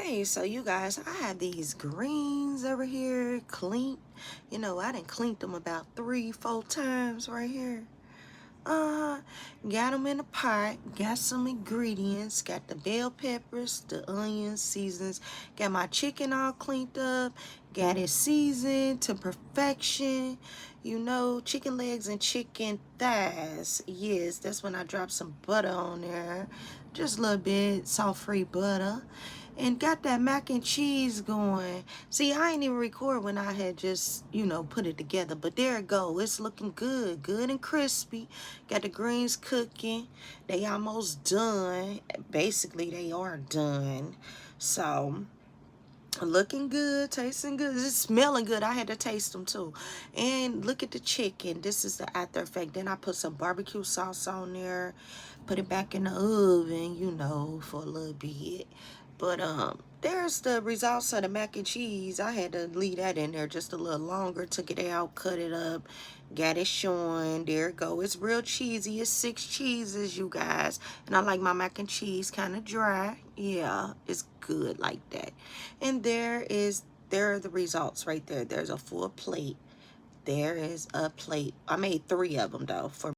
Hey, so you guys, I have these greens over here cleaned. You know, I done cleaned them about 3-4 times right here. Got them in a pot, got some ingredients, got the bell peppers, the onions, seasons, got my chicken all cleaned up, got it seasoned to perfection. You know, chicken legs and chicken thighs. Yes, that's when I drop some butter on there. Just a little bit, salt-free butter. And got that mac and cheese going. See, I ain't even record when I had just, you know, put it together. But there it go. It's looking good. Good and crispy. Got the greens cooking. They almost done. Basically, they are done. So, looking good, tasting good. It's smelling good. I had to taste them too. And look at the chicken. This is the after effect. Then I put some barbecue sauce on there. Put it back in the oven, you know, for a little bit. But there's the results of the mac and cheese. I had to leave that in there just a little longer. Took it out, cut it up, got it showing. There it go. It's real cheesy. It's 6 cheeses, you guys. And I like my mac and cheese kind of dry. Yeah, it's good like that. And there are the results right there. There's a full plate. There is a plate. I made 3 of them though for